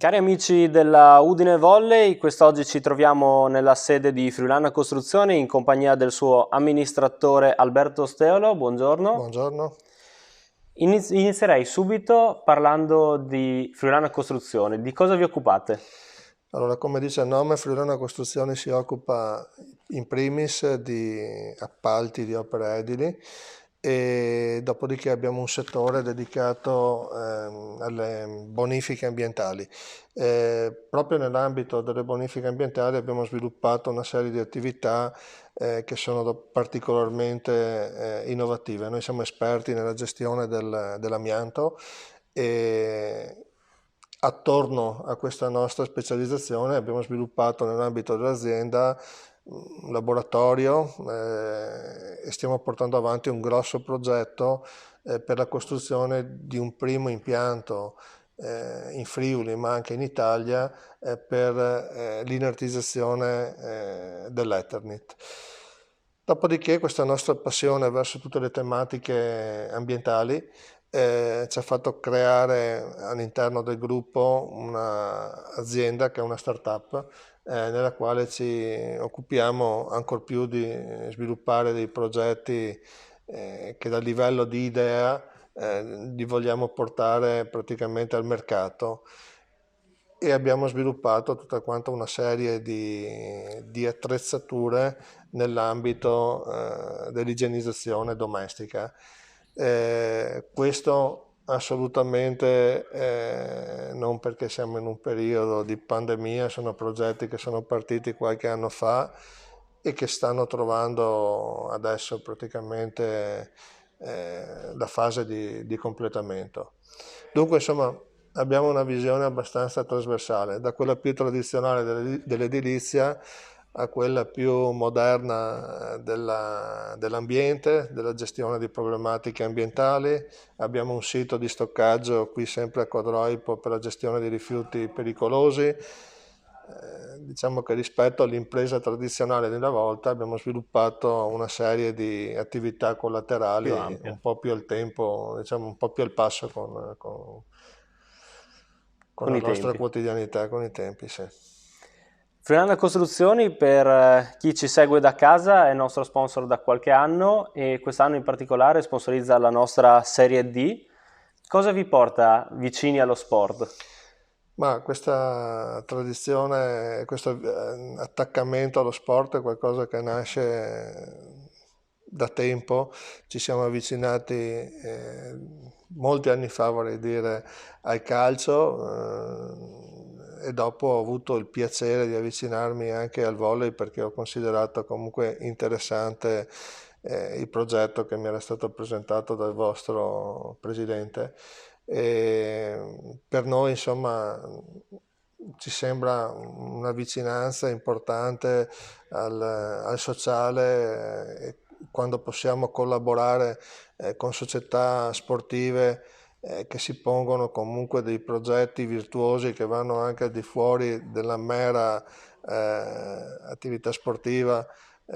Cari amici della Udine Volley, quest'oggi ci troviamo nella sede di Friulana Costruzioni in compagnia del suo amministratore Alberto Steolo. Buongiorno. Buongiorno. Inizierei subito parlando di Friulana Costruzioni. Di cosa vi occupate? Allora, come dice il nome, Friulana Costruzioni si occupa in primis di appalti di opere edili e dopodiché abbiamo un settore dedicato alle bonifiche ambientali. Proprio nell'ambito delle bonifiche ambientali abbiamo sviluppato una serie di attività che sono particolarmente innovative. Noi siamo esperti nella gestione dell'amianto e attorno a questa nostra specializzazione abbiamo sviluppato nell'ambito dell'azienda un laboratorio e stiamo portando avanti un grosso progetto per la costruzione di un primo impianto in Friuli ma anche in Italia per l'inertizzazione dell'Eternit. Dopodiché questa nostra passione verso tutte le tematiche ambientali ci ha fatto creare all'interno del gruppo un'azienda che è una startup nella quale ci occupiamo ancor più di sviluppare dei progetti che dal livello di idea li vogliamo portare praticamente al mercato e abbiamo sviluppato tutta quanta una serie di attrezzature nell'ambito dell'igienizzazione domestica. Questo assolutamente non perché siamo in un periodo di pandemia, sono progetti che sono partiti qualche anno fa e che stanno trovando adesso praticamente la fase di completamento. Dunque, insomma, abbiamo una visione abbastanza trasversale, da quella più tradizionale dell'edilizia a quella più moderna dell'ambiente, della gestione di problematiche ambientali. Abbiamo un sito di stoccaggio qui sempre a Codroipo per la gestione di rifiuti pericolosi. Diciamo che rispetto all'impresa tradizionale di una volta abbiamo sviluppato una serie di attività Più collaterali ampio. un po' più al tempo, diciamo un po' più al passo con Con la i nostra tempi. quotidianità, con i tempi, sì. Friulana Costruzioni, per chi ci segue da casa, è nostro sponsor da qualche anno e quest'anno in particolare sponsorizza la nostra Serie D. Cosa vi porta vicini allo sport? Ma questa tradizione, questo attaccamento allo sport è qualcosa che nasce da tempo. Ci siamo avvicinati molti anni fa, vorrei dire, al calcio e dopo ho avuto il piacere di avvicinarmi anche al volley perché ho considerato comunque interessante il progetto che mi era stato presentato dal vostro presidente. E per noi, insomma, ci sembra una vicinanza importante al sociale quando possiamo collaborare con società sportive che si pongono comunque dei progetti virtuosi che vanno anche al di fuori della mera attività sportiva,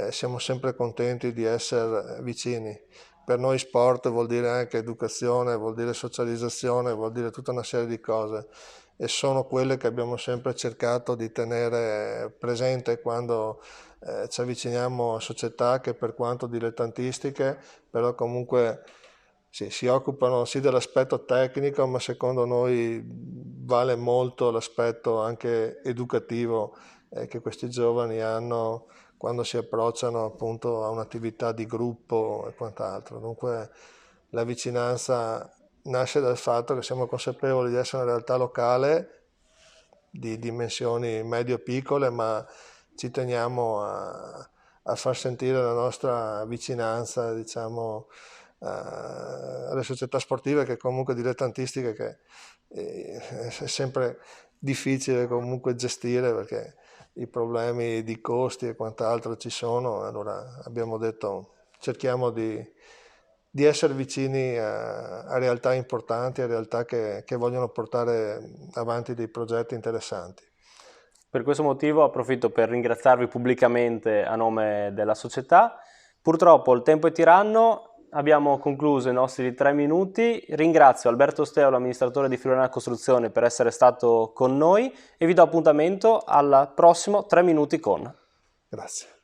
siamo sempre contenti di essere vicini. Per noi sport vuol dire anche educazione, vuol dire socializzazione, vuol dire tutta una serie di cose e sono quelle che abbiamo sempre cercato di tenere presente quando ci avviciniamo a società che per quanto dilettantistiche, però comunque sì, si occupano sì dell'aspetto tecnico, ma secondo noi vale molto l'aspetto anche educativo che questi giovani hanno quando si approcciano appunto a un'attività di gruppo e quant'altro. Dunque la vicinanza nasce dal fatto che siamo consapevoli di essere una realtà locale di dimensioni medio-piccole, ma ci teniamo a far sentire la nostra vicinanza, diciamo, alle società sportive che comunque dilettantistiche che è sempre difficile comunque gestire perché i problemi di costi e quant'altro ci sono, allora abbiamo detto cerchiamo di essere vicini a realtà importanti, a realtà che vogliono portare avanti dei progetti interessanti. Per questo motivo approfitto per ringraziarvi pubblicamente a nome della società. Purtroppo il tempo è tiranno, abbiamo concluso i nostri 3 minuti. Ringrazio Alberto Steolo, amministratore di Friulana Costruzioni, per essere stato con noi e vi do appuntamento al prossimo 3 minuti con. Grazie.